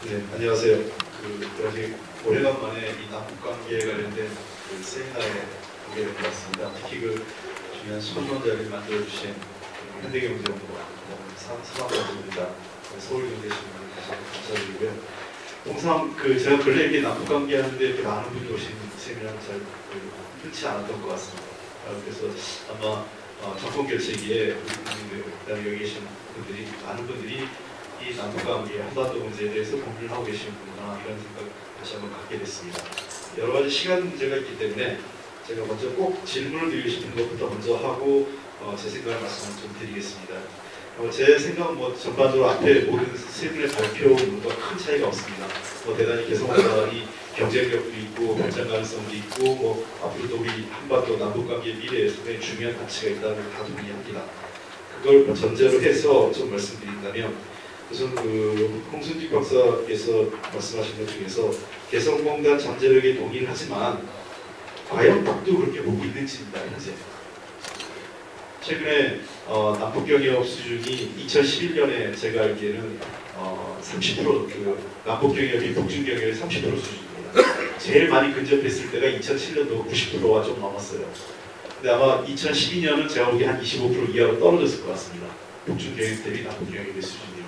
네, 안녕하세요. 아직 오래간만에 이 남북관계에 관련된 세미나에 오게 된 것 같습니다. 특히 중요한 수론자를 만들어주신 현대경제연구원 사망관입니다. 서울경제신문에서 감사드리고요. 통상 제가 근래 이렇게 남북관계 하는데 이렇게 많은 분이 오신 세미나는 잘 흔치 않았던 것 같습니다. 그래서 아마 정권 결정기에 그다음에 여기 계신 분들이 많은 분들이 이 남북관계 한반도 문제에 대해서 고민을 하고 계시는구나 이런 생각 다시 한번 갖게 됐습니다. 여러 가지 시간 문제가 있기 때문에 제가 먼저 꼭 질문을 드리고 싶은 것부터 먼저 하고 제 생각을 말씀을 좀 드리겠습니다. 제 생각은 전반적으로 앞에 모든 세 분의 발표문과 큰 차이가 없습니다. 대단히 개성하다 이 경쟁력도 있고 발전 가능성도 있고 앞으로도 우리 한반도 남북관계 미래에 상당히 중요한 가치가 있다는 걸 다 동의합니다. 그걸 전제로 해서 좀 말씀드린다면 우선 홍순직 박사께서 말씀하신 것 중에서 개성공단 잠재력에 동의를 하지만 과연 북도 그렇게 보고 있는지입니다. 현재 최근에 남북경협 수준이 2011년에 제가 알기에는 30% 남북경협이 북중경협의 30% 수준입니다. 제일 많이 근접했을 때가 2007년도 90%와 좀 넘었어요. 근데 아마 2012년은 제가 보기에 한 25% 이하로 떨어졌을 것 같습니다. 북중경협 대비 남북경협의 수준이요.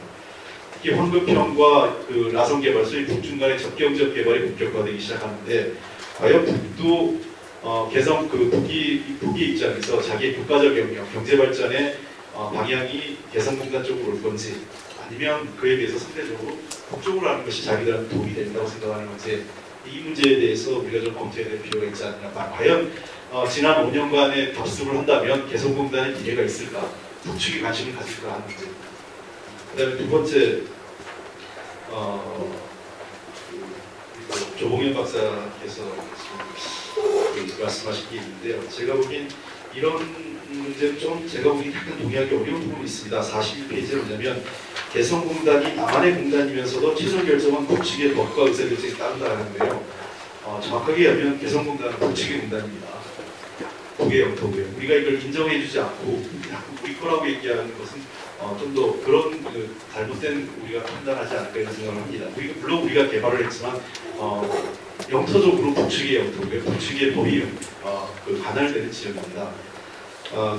특히 황금평과 라성 개발, 소위 북중 간의 접경적 개발이 본격화되기 시작하는데 과연 북도 개성 북이 입장에서 자기의 국가적 영역, 경제 발전의 방향이 개성공단 쪽으로 올 건지 아니면 그에 비해서 상대적으로 북쪽으로 하는 것이 자기들한테 도움이 된다고 생각하는 건지 이 문제에 대해서 우리가 좀 검토해야 될 필요가 있지 않나. 과연 지난 5년간의 답습을 한다면 개성공단의 미래가 있을까? 북측이 관심을 가질까 하는 문제. 그 다음에 두 번째 조봉현 박사께서 말씀하신 게 있는데요. 제가 보기엔 이런 문제는 좀 제가 보기엔 약간 동의하기 어려운 부분이 있습니다. 41페이지에 뭐냐면 개성공단이 남한의 공단이면서도 최종 결정은 북측의 법과 의사결정에 따른다는 거예요. 정확하게 하면 개성공단은 북측의 공단입니다. 북의 영토고요. 우리가 이걸 인정해주지 않고 우리 거라고 얘기하는 것은 좀 더 그런 잘못된 우리가 판단하지 않을까 이런 생각을 합니다. 물론 우리가 개발을 했지만 영토적으로 북측의 영토고요. 북측의 법이 관할되는 지역입니다.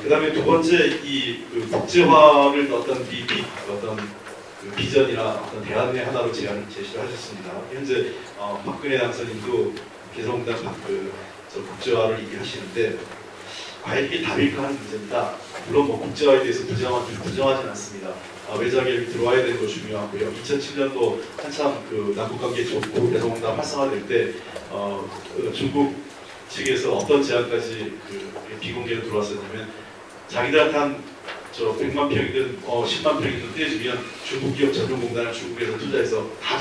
그 다음에 두 번째 이 국제화를 어떤 비전이나 어떤 대안의 하나로 제시를 하셨습니다. 현재 박근혜 당선인도 개성공단 국제화를 얘기하시는데 과연 이게 답일까 하는 문제입니다. 물론 국제화에 대해서 부정하진 않습니다. 외자결이 들어와야 되는 거 중요하고요. 2007년도 한참 남북관계 좋고 개성공단 활성화될 때 중국 측에서 어떤 제안까지 비공개로 들어왔었냐면 자기들한테 한 100만 평이든 10만 평이든 떼주면 중국 기업 전용공단을 중국에서 투자해서 다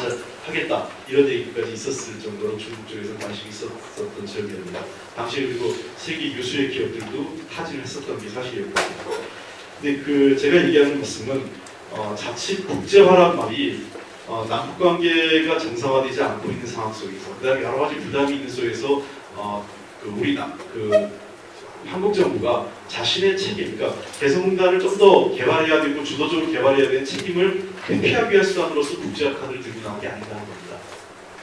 하겠다 이런 얘기까지 있었을 정도로 중국 쪽에서 관심이 있었던 지역입니다. 당시에 그리고 세계 유수의 기업들도 타진을 했었던 게 사실이었거든요. 근데 제가 얘기하는 말씀은 자칫 국제화란 말이 남북관계가 정상화되지 않고 있는 상황 속에서 그다음에 여러 가지 부담이 있는 속에서 우리 한국 정부가 자신의 책임, 그러니까 개성공단을 좀 더 개발해야 되고 주도적으로 개발해야 되는 책임을 회피하기 위한 수단으로서 국제화 카드를 들고 나온 게 아니라는 겁니다.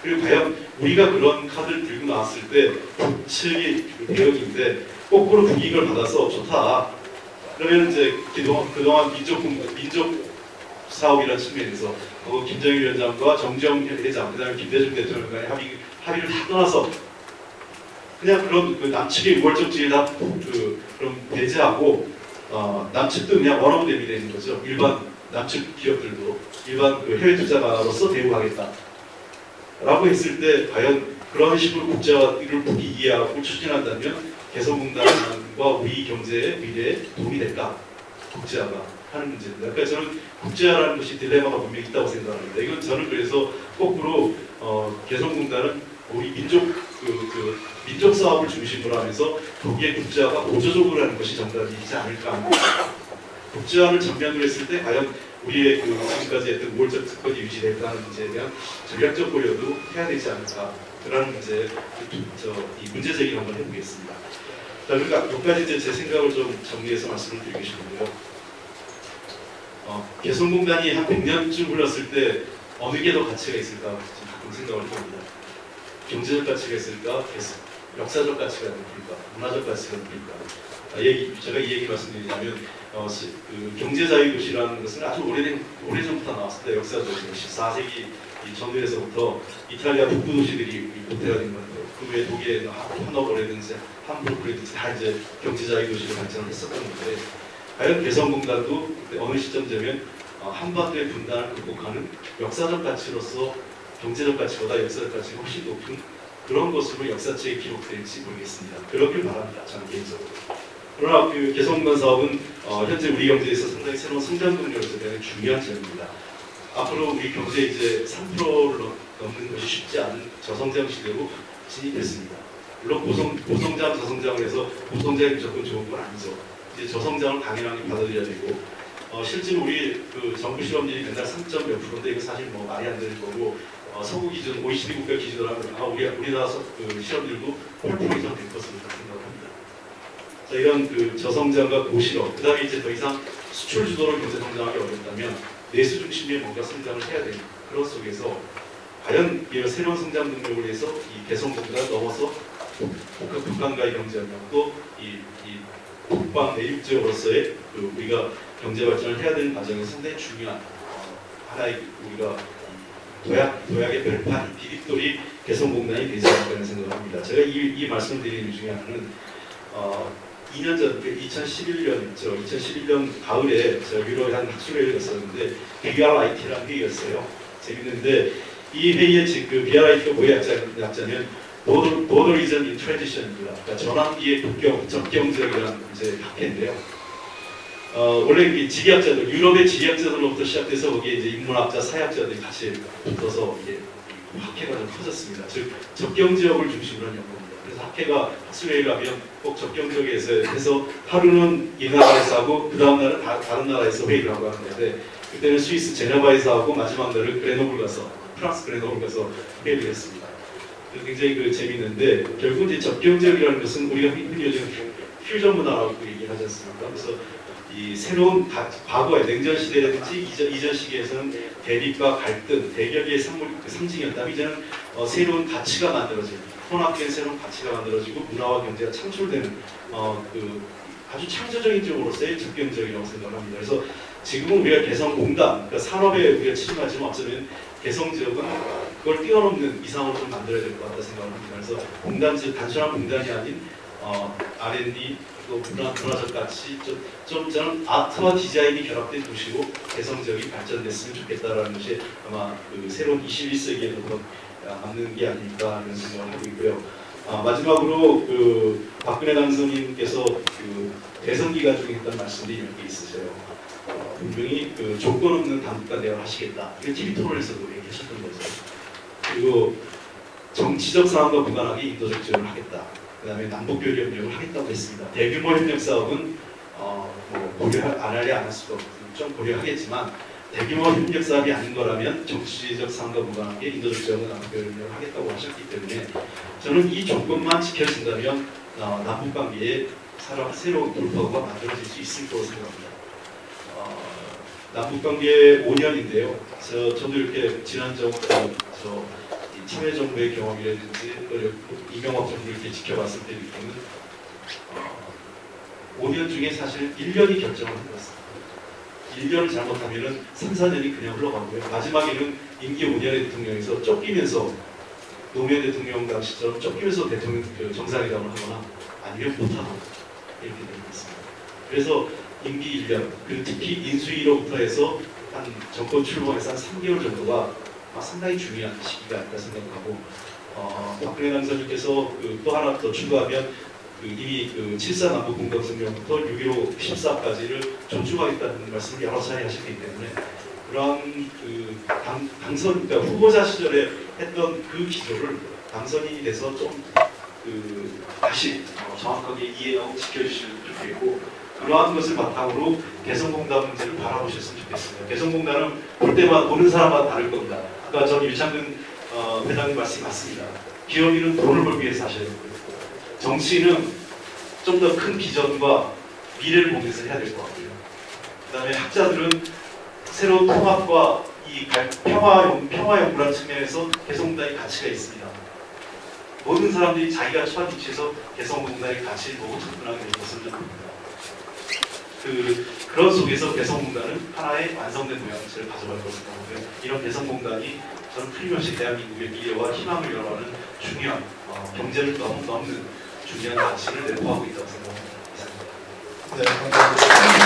그리고 과연 우리가 그런 카드를 들고 나왔을 때 북측이 대응인데 거꾸로 북이 이걸 받아서 좋다. 그러면 이제 그동안 민족 사업이라는 측면에서 김정일 위원장과 정정 회장, 그다음에 김대중 대통령 간의 합의를 다 떠나서 그냥 그런 남측의 우월적 지위를 다 그럼 배제하고 남측도 그냥 원어브댐이 되는 거죠. 일반 남측 기업들도 일반 해외 투자가로서 대우하겠다. 라고 했을 때 과연 그런 식으로 국제화를 북이 이해하고 추진한다면 개성공단과 우리 경제의 미래에 도움이 될까? 국제화가 하는 문제입니다. 그러니까 저는 국제화라는 것이 딜레마가 분명히 있다고 생각합니다. 이건 저는 그래서 거꾸로 개성공단은 우리 민족 사업을 중심으로 하면서 거기에 국제화가 보조적으로 하는 것이 정답이지 않을까 합니다. 국제화를 전면으로 했을 때 과연 우리의 지금까지 했던 우월적 특권이 유지될까하는 문제에 대한 전략적 고려도 해야 되지 않을까 그런 문제, 이 문제 제기를 한번 해보겠습니다. 자, 그러니까 몇 가지 제 생각을 좀 정리해서 말씀을 드리고 싶은데요. 개성공단이 한 100년쯤 흘렀을 때 어느 게 더 가치가 있을까 가끔 생각을 해봅니다. 경제적 가치가 있을까? 역사적 가치가 높을까? 문화적 가치가 높을까? 제가 이 얘기 말씀드리자면 그 경제자유도시라는 것은 아주 오래전부터 나왔습니다. 역사적으로 14세기 전후에서부터 이탈리아 북부 도시들이 모태가 된 건데 그 외에 독일의 하노버라든지 함부르크라든지 다 이제 경제자유도시로 발전을 했었던 건데 과연 개성공단도 어느 시점 되면 한반도의 분단을 극복하는 역사적 가치로서 경제적 가치보다 역사적 가치가 훨씬 높은 그런 것으로 역사책에 기록될지 모르겠습니다. 그렇길 바랍니다. 저는 개인적으로. 그러나 그 개성공단 사업은 현재 우리 경제에서 상당히 새로운 성장 동력으로서 굉장히 중요한 점입니다. 앞으로 우리 경제 이제 3%를 넘는 것이 쉽지 않은 저성장 시대로 진입했습니다. 물론 고성장, 저성장을 해서 고성장이 무조건 좋은 건 아니죠. 이제 저성장을 당연하게 받아들여야 되고 실제로 우리 그 정부 실업률이 맨날 3점 몇 프로인데 이거 사실 뭐 말이 안 되는 거고 서구 기준, OECD 국가 기준으로 하면 우리나라 그 실업률도 8% 이상 될 것으로 생각합니다. 자, 이런 그 저성장과 고실업, 그 다음에 이제 더 이상 수출 주도로 경제 성장하기 어렵다면 내수 중심의 뭔가 성장을 해야 되는 그런 속에서 과연 이 새로운 성장 능력을 위해서 이 개성공단을 넘어서 북한과의 경제협력 또 이 북방 내육지역으로서의 그 우리가 경제 발전을 해야 되는 과정에서 상당히 중요한 하나의 우리가 도약의 별판, 디딤돌이 개성공단이 되지 않을까 생각을 합니다. 제가 이 말씀을 드리는 이유 중에 하나는 2년 전, 2011년이죠. 2011년 가을에 제가 유럽에 한 학술회의를 갔었는데 BRIT라는 회의였어요. 재밌는데 이 회의의 그 BRIT가 뭐의 약자면 Border Region in Transition입니다. 그러니까 전환기의 접경지역이라는 이제 학회인데요. 원래 이 지리학자들, 유럽의 지리학자들로부터 시작돼서 거기에 이제 인문학자, 사회학자들이 같이 붙어서 이게 학회가 좀 커졌습니다. 즉 접경지역을 중심으로 한 연구입니다. 그래서 학회가 학술회의를 하면 꼭 접경지역에서 해서 하루는 이 나라에서 하고 그 다음 날은 다른 나라에서 회의를 하고 하는 건데 그때는 스위스 제네바에서 하고 마지막 날은 그레노블 가서 프랑스 그레노블 가서 회의를 했습니다. 굉장히 그 재미있는데 결국 이제 접경지역이라는 것은 우리가 흔히 요즘 퓨전 문화라고 얘기하지 않습니까? 그래서 이 새로운 과거의 냉전 시대라든지 이전 시기에서는 대립과 갈등, 대결의 상징이었다면 이제는 새로운 가치가 만들어지고 혼합된 새로운 가치가 만들어지고 문화와 경제가 창출되는 그 아주 창조적인 쪽으로서의 접경지역이라고 생각을 합니다. 그래서 지금은 우리가 개성공단, 그러니까 산업에 우리가 치중하지만 어쩌면 개성지역은 그걸 뛰어넘는 이상으로 좀 만들어야 될 것 같다 생각을 합니다. 그래서 공단지 단순한 공단이 아닌 R&D 또 문화적 가치 좀 저는 아트와 디자인이 결합된 도시로 개성지역이 발전됐으면 좋겠다라는 것이 아마 그 새로운 21세기에도 더 맞는 게 아닐까 하는 생각을 하고 있고요. 마지막으로 그 박근혜 당선인께서 그 대선 기간 중에 했던 말씀이 이런 게 있으세요. 분명히 그 조건 없는 단국가 대화를 하시겠다. 이거 TV 토론에서도 얘기하셨던 거죠. 그리고 정치적 상황과 무관하게 인도적 지원을 하겠다. 그 다음에 남북교류 협력을 하겠다고 했습니다. 대규모 협력 사업은 뭐 고려 안 하려 안 할 수도 없고 좀 고려하겠지만 대규모 협력 사업이 아닌 거라면 정치적 상황과 무관하게 인도적 지원과 남북교류 협력을 하겠다고 하셨기 때문에 저는 이 조건만 지켜진다면 남북관계에 새로운 돌파구가 만들어질 수 있을 거라고 생각합니다. 남북관계 5년인데요. 저도 이렇게 지난 참여정부의 경험이라든지 또 이명박 정부를 이렇게 지켜봤을 때 느끼는 5년 중에 사실 1년이 결정을 한 것 같습니다. 1년을 잘못하면 3, 4년이 그냥 흘러가고요. 마지막에는 임기 5년의 대통령에서 쫓기면서 노무현 대통령 당시처럼 쫓기면서 대통령 정상회담을 하거나 아니면 못하거나 이렇게 되는 것 같습니다. 그래서 임기 1년, 그리고 특히 인수위로부터 해서 한 정권 출범해서 한 3개월 정도가 상당히 중요한 시기가 아닐까 생각하고 박근혜 당선인께서 또 하나 더 추가하면 이미 7.4 남북공동성명부터 6.15 14까지를 존중하겠다는 말씀을 여러 차례 하셨기 때문에 그러한 당선, 그러니까 후보자 시절에 했던 그 기조를 당선인이 돼서 좀 다시 정확하게 이해하고 지켜주시면 좋겠고 그러한 것을 바탕으로 개성공단 문제를 바라보셨으면 좋겠습니다. 개성공단은 볼 때마다 보는 사람마다 다를 겁니다. 아까 전 유창근 회장님 말씀이 맞습니다. 기업인은 돈을 벌기 위해서 하셔야 되고요. 정치인은 좀 더 큰 비전과 미래를 보면서 해야 될 것 같고요. 그 다음에 학자들은 새로운 통합과 이 평화 연구라는 측면에서 개성공단의 가치가 있습니다. 모든 사람들이 자기가 처한 위치에서 개성공단의 가치를 보고 접근하게 될 것을 봅니다. 그런 속에서 개성공단은 하나의 완성된 모양새를 가져갈 것을 보고요. 이런 개성공단이 저는 틀림없이 대한민국의 미래와 희망을 열어가는 중요한 경제를 넘는 중요한 가치를 내포하고 있다고 생각합니다. 네, 감사합니다.